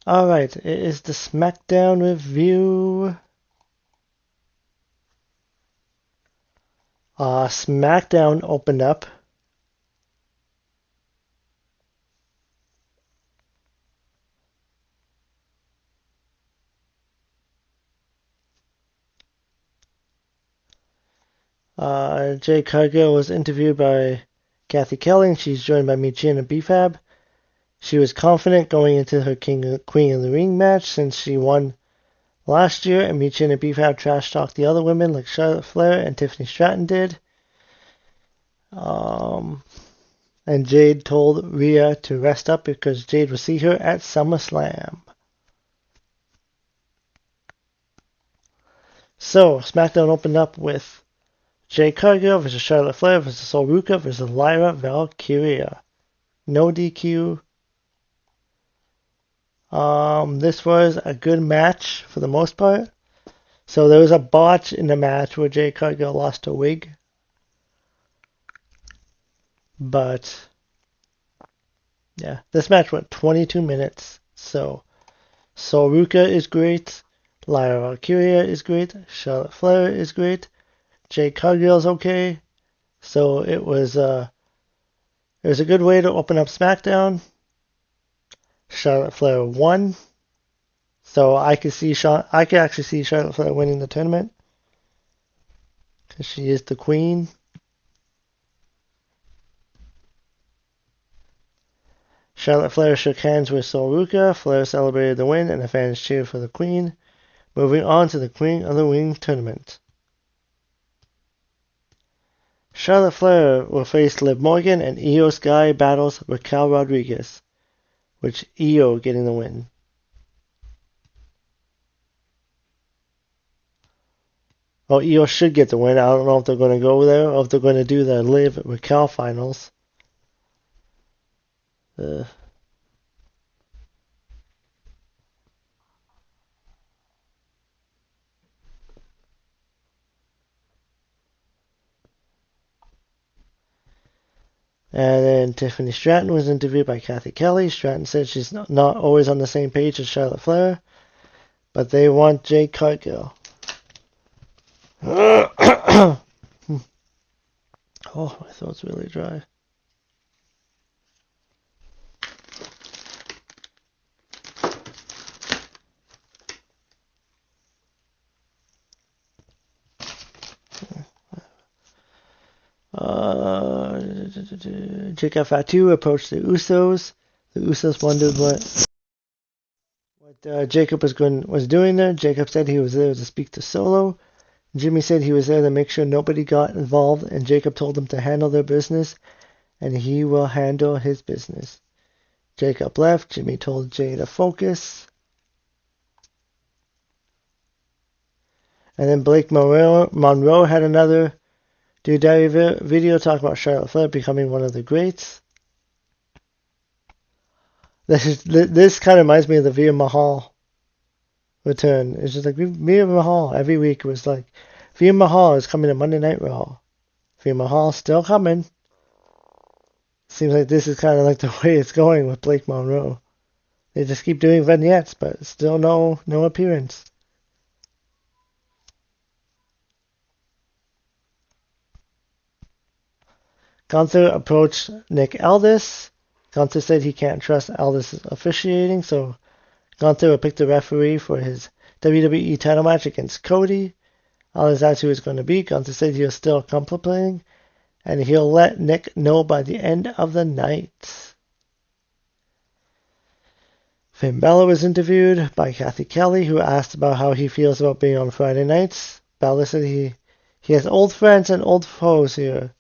Alright, it is the Smackdown review. Smackdown opened up. Jade Cargill was interviewed by Kathy Kelly, and she's joined by Michin and B-Fab. She was confident going into her Queen of the Ring match since she won last year, and Michin and B-Fab trash talked the other women like Charlotte Flair and Tiffany Stratton did. And Jade told Rhea to rest up because Jade will see her at SummerSlam. So, SmackDown opened up with Jade Cargill versus Charlotte Flair versus Sol Ruca versus Lyra Valkyria. No DQ. This was a good match for the most part. So there was a botch in the match where Jade Cargill lost her wig. But yeah, this match went 22 minutes. So Sol Ruca is great. Lyra Valkyria is great. Charlotte Flair is great. Jade Cargill's okay. So it was a good way to open up SmackDown. Charlotte Flair won. So I could actually see Charlotte Flair winning the tournament. Because she is the queen. Charlotte Flair shook hands with Sol Ruca. Flair celebrated the win and the fans cheered for the queen. Moving on to the Queen of the Ring tournament. Charlotte Flair will face Liv Morgan, and Io Sky battles Raquel Rodriguez, with Io getting the win. Well, Io should get the win. I don't know if they're going to go there or if they're going to do the Liv Raquel finals. And then Tiffany Stratton was interviewed by Kathy Kelly. Stratton said she's not always on the same page as Charlotte Flair, but they want Jade Cargill. Oh, my throat's really dry. Jacob Fatu approached the Usos. The Usos wondered what Jacob was doing there. Jacob said he was there to speak to Solo. Jimmy said he was there to make sure nobody got involved, and Jacob told them to handle their business, and he will handle his business. Jacob left. Jimmy told Jay to focus. And then Blake Monroe had another diary video talking about Charlotte Flair becoming one of the greats. This kind of reminds me of the Veer Mahal return. It's just like Veer Mahal every week was like, Veer Mahal is coming to Monday Night Raw. Veer Mahal still coming. Seems like this is kind of like the way it's going with Blake Monroe. They just keep doing vignettes, but still no appearance. Gunther approached Nick Aldis. Gunther said he can't trust Aldis' officiating, so Gunther will pick the referee for his WWE title match against Cody. Aldis asked who he was going to be. Gunther said he was still contemplating, and he'll let Nick know by the end of the night. Finn Balor was interviewed by Kathy Kelly, who asked about how he feels about being on Friday nights. Balor said he has old friends and old foes here.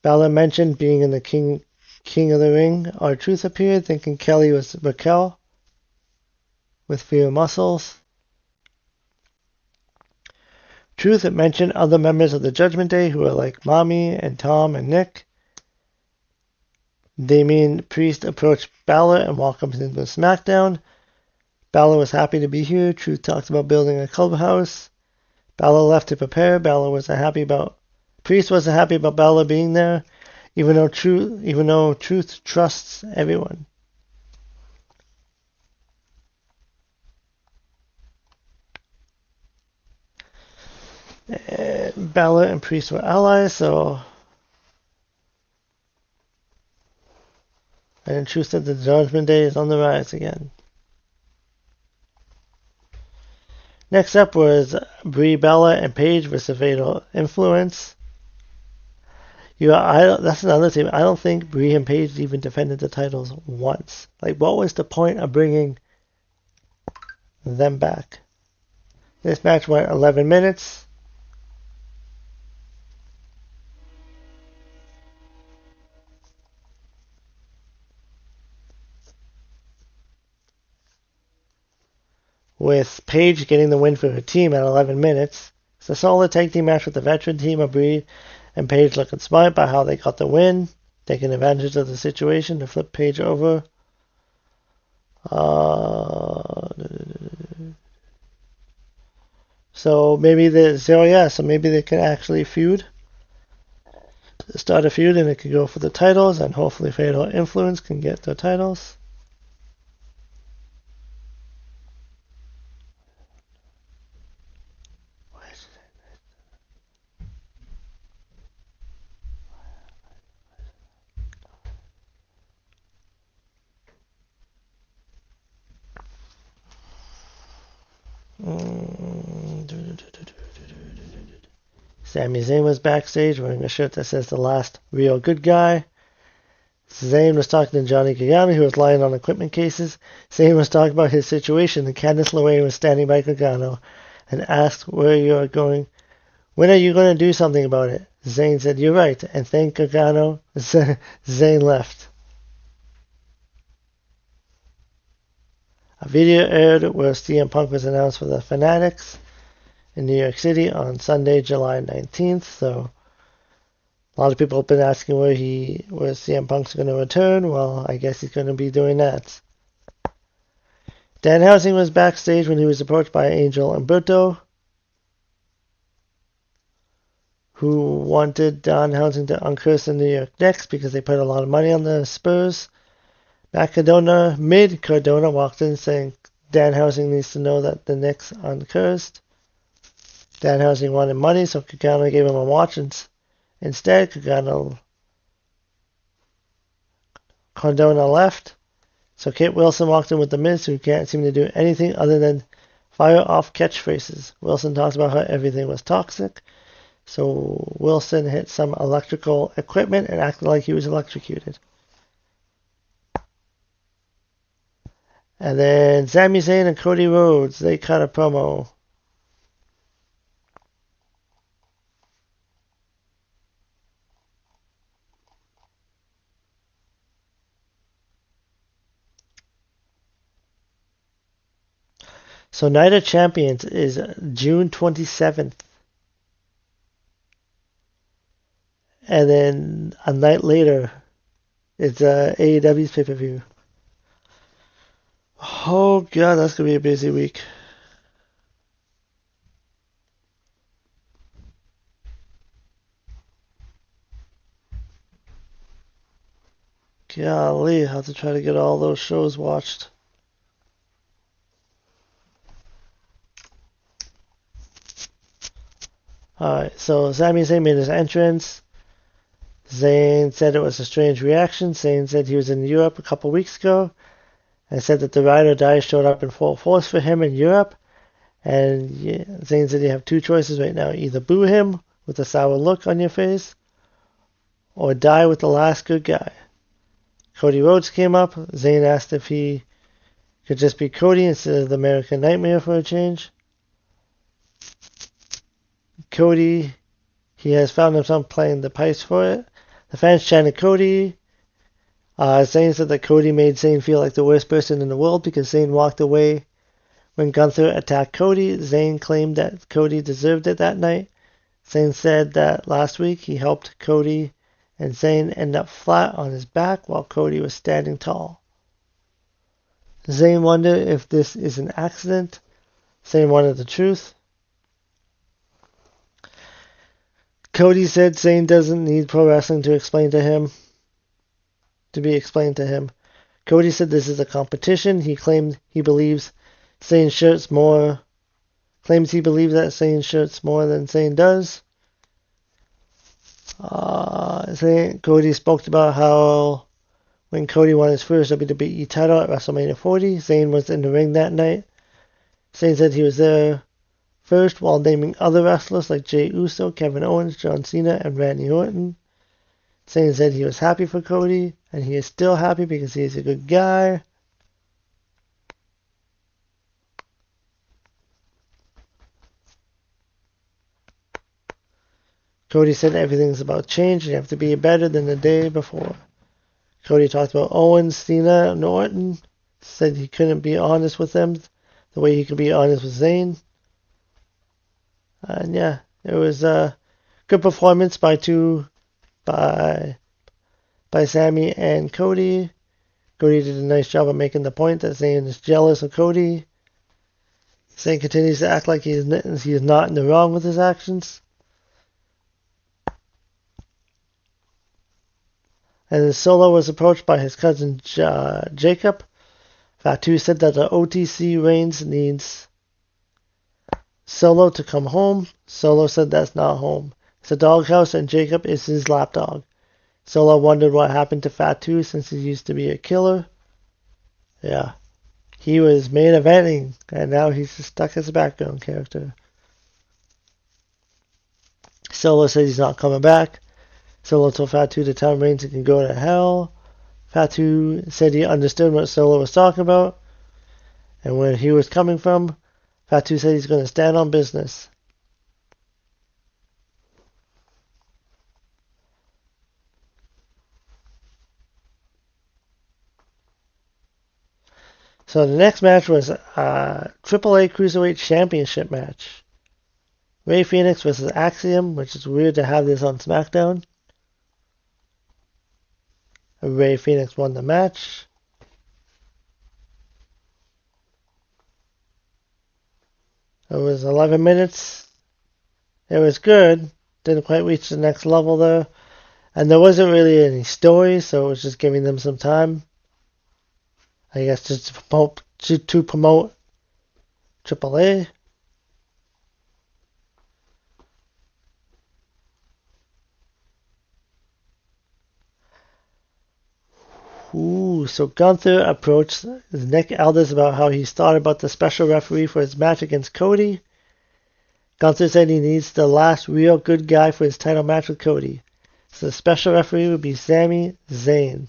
Balor mentioned being in the King of the Ring. R-Truth appeared, thinking Kelly was Raquel with fewer muscles. Truth had mentioned other members of the Judgment Day who are like Mommy and Tom and Nick. Damian Priest approached Balor and welcomed him to SmackDown. Balor was happy to be here. Truth talked about building a clubhouse. Balor left to prepare. Priest wasn't happy about Balor being there, even though Truth trusts everyone. And Balor and Priest were allies, so and Truth said the Judgment Day is on the rise again. Next up was Brie Bella and Paige versus Fatal Influence. That's another thing. I don't think Brie and Paige even defended the titles once. Like, what was the point of bringing them back? This match went 11 minutes. With Paige getting the win for her team at 11 minutes. It's a solid tag team match with the veteran team of Brie and Paige looking smart by how they got the win, taking advantage of the situation to flip Paige over. So maybe they can actually start a feud, and it could go for the titles, and hopefully Fatal Influence can get the titles. Sami Zayn was backstage wearing a shirt that says the last real good guy. Zayn was talking to Johnny Gargano, who was lying on equipment cases. Zayn was talking about his situation, and Candice LeRae was standing by Gargano and asked when are you going to do something about it? Zayn said, you're right, and thank Gargano. Zayn left. A video aired where CM Punk was announced for the Fanatics in New York City on Sunday, July 19th. So a lot of people have been asking where CM Punk's going to return. Well, I guess he's going to be doing that. Danhausen was backstage when he was approached by Angel Umberto, who wanted Danhausen to uncurse the New York Knicks because they put a lot of money on the Spurs. Mid-Cardona walked in saying Danhausen needs to know that the Knicks uncursed. Danhausen wanted money, so Gargano gave him a watch. Instead, Cardona left. So Kit Wilson walked in with The Miz, who can't seem to do anything other than fire off catchphrases. Wilson talks about how everything was toxic. So Wilson hit some electrical equipment and acted like he was electrocuted. And then Sami Zayn and Cody Rhodes, they cut a promo. So Night of Champions is June 27th. And then a night later, it's AEW's pay-per-view. Oh god, that's going to be a busy week. Golly, I have to try to get all those shows watched. Alright, so Sami Zayn made his entrance. Zayn said it was a strange reaction. Zayn said he was in Europe a couple weeks ago and said that the Ride or Die showed up in full force for him in Europe. And Zayn said you have two choices right now. Either boo him with a sour look on your face or die with the last good guy. Cody Rhodes came up. Zayn asked if he could just be Cody instead of the American Nightmare for a change. Cody, he has found himself playing the pipes for it. The fans chanted Cody. Zayn said that Cody made Zayn feel like the worst person in the world because Zayn walked away when Gunther attacked Cody. Zayn claimed that Cody deserved it that night. Zayn said that last week he helped Cody and Zayn end up flat on his back while Cody was standing tall. Zayn wondered if this is an accident. Zayn wanted the truth. Cody said Zayn doesn't need pro wrestling to be explained to him. Cody said this is a competition. He claimed he believes Zayn's shirt's more claims he believes that Zayn shirts more than Zayn does. Cody spoke about how when Cody won his first WWE title at WrestleMania 40, Zayn was in the ring that night. Zayn said he was there first while naming other wrestlers like Jey Uso, Kevin Owens, John Cena, and Randy Orton. Zayn said he was happy for Cody, and he is still happy because he is a good guy. Cody said everything's about change and you have to be better than the day before. Cody talked about Owens, Cena, and Orton. Said he couldn't be honest with them the way he could be honest with Zayn. And yeah, it was a good performance by Sami and Cody. Cody did a nice job of making the point that Zayn is jealous of Cody. Zayn continues to act like he is not in the wrong with his actions. And then Solo was approached by his cousin Jacob. Fatu said that the OTC Reigns needs Solo to come home. Solo said that's not home. It's a doghouse and Jacob is his lapdog. Solo wondered what happened to Fatu since he used to be a killer. Yeah. He was main eventing and now he's just stuck as a background character. Solo said he's not coming back. Solo told Fatu to tell Reigns he can go to hell. Fatu said he understood what Solo was talking about and where he was coming from. Fatu said he's going to stand on business. So the next match was a AAA Cruiserweight Championship match. Rey Fenix versus Axiom, which is weird to have this on Smackdown. Rey Fenix won the match. It was 11 minutes. It was good. Didn't quite reach the next level there. And there wasn't really any story, so it was just giving them some time. I guess just to promote AAA. So Gunther approached Nick Aldis about how he's thought about the special referee for his match against Cody. Gunther said he needs the last real good guy for his title match with Cody. So the special referee would be Sami Zayn.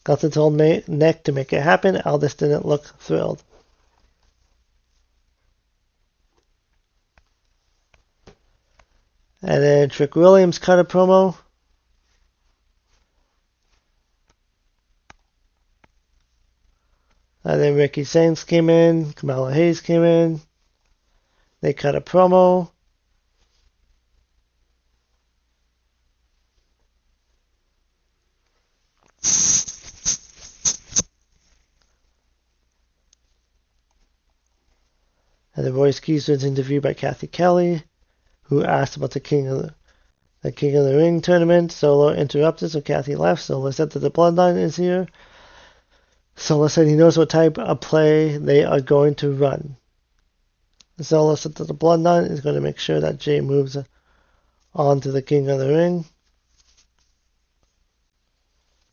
Gunther told Nick to make it happen. Aldis didn't look thrilled. And then Trick Williams cut a promo. And then Ricky Sainz came in. Kamala Hayes came in. They cut a promo. And then Royce Keys was interviewed by Kathy Kelly, who asked about the King of the Ring tournament. Solo interrupted, so Kathy left. Solo said that the Bloodline is here. Solo said he knows what type of play they are going to run. Solo said that the Bloodline is going to make sure that Jay moves on to the King of the Ring.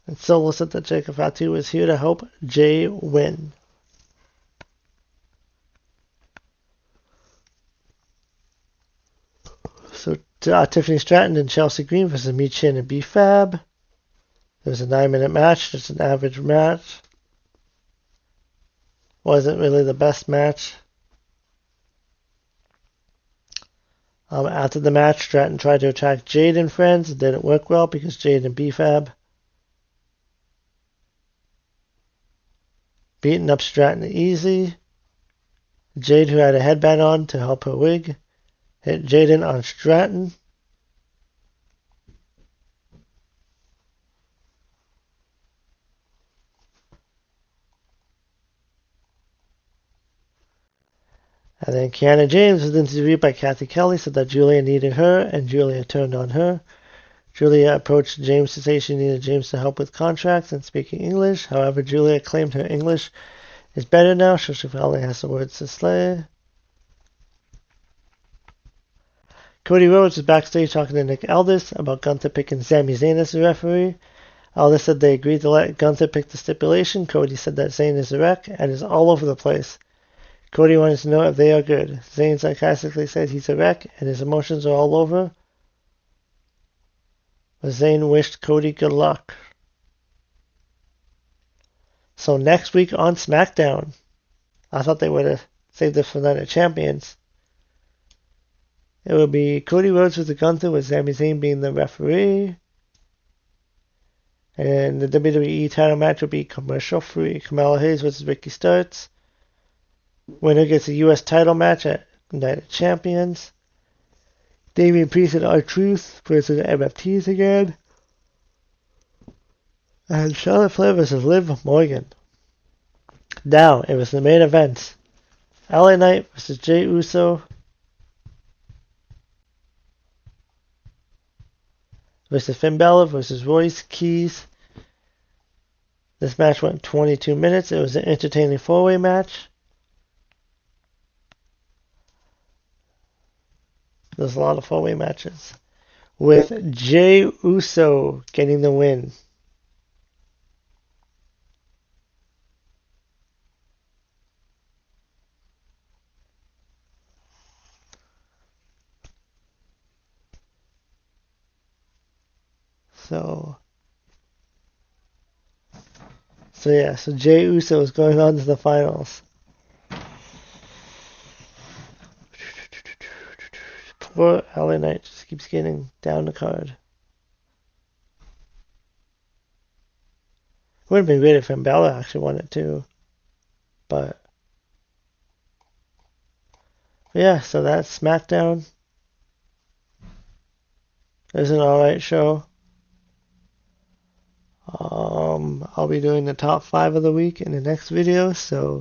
And Solo said that Jacob Fatu is here to help Jay win. So Tiffany Stratton and Chelsea Green versus Mi Chin and B-Fab. It was a 9-minute match, just an average match. Wasn't really the best match. After the match, Stratton tried to attack Jade and friends. It didn't work well because Jade and B-Fab beating up Stratton easy. Jade, who had a headband on to help her wig, hit Jaden on Stratton. And then Kiana James was interviewed by Kathy Kelly, said that Julia needed her, and Julia turned on her. Julia approached James to say she needed James to help with contracts and speaking English. However, Julia claimed her English is better now, so she finally has the words to say. Cody Rhodes was backstage talking to Nick Aldis about Gunther picking Sami Zayn as the referee. Aldis said they agreed to let Gunther pick the stipulation. Cody said that Zayn is a wreck and is all over the place. Cody wanted to know if they are good. Zayn sarcastically said he's a wreck and his emotions are all over. But Zayn wished Cody good luck. So next week on Smackdown, I thought they would have saved it for Night of Champions. It will be Cody Rhodes with the Gunther, with Sami Zayn being the referee. And the WWE title match will be commercial free. Kamala Hayes versus Ricky Starks. Winner gets a U.S. title match at Night of Champions. Damian Priest and R-Truth versus MFTs again. And Charlotte Flair versus Liv Morgan. Now, it was the main event. LA Knight versus Jey Uso. Versus Finn Balor versus Royce Keys. This match went 22 minutes. It was an entertaining four-way match. There's a lot of four-way matches. With Jey Uso getting the win. So Jey Uso is going on to the finals. Poor LA Knight just keeps getting down the card. It would have been great if Finn Balor actually won it too. But yeah, so that's Smackdown. It was an alright show. I'll be doing the top 5 of the week in the next video, so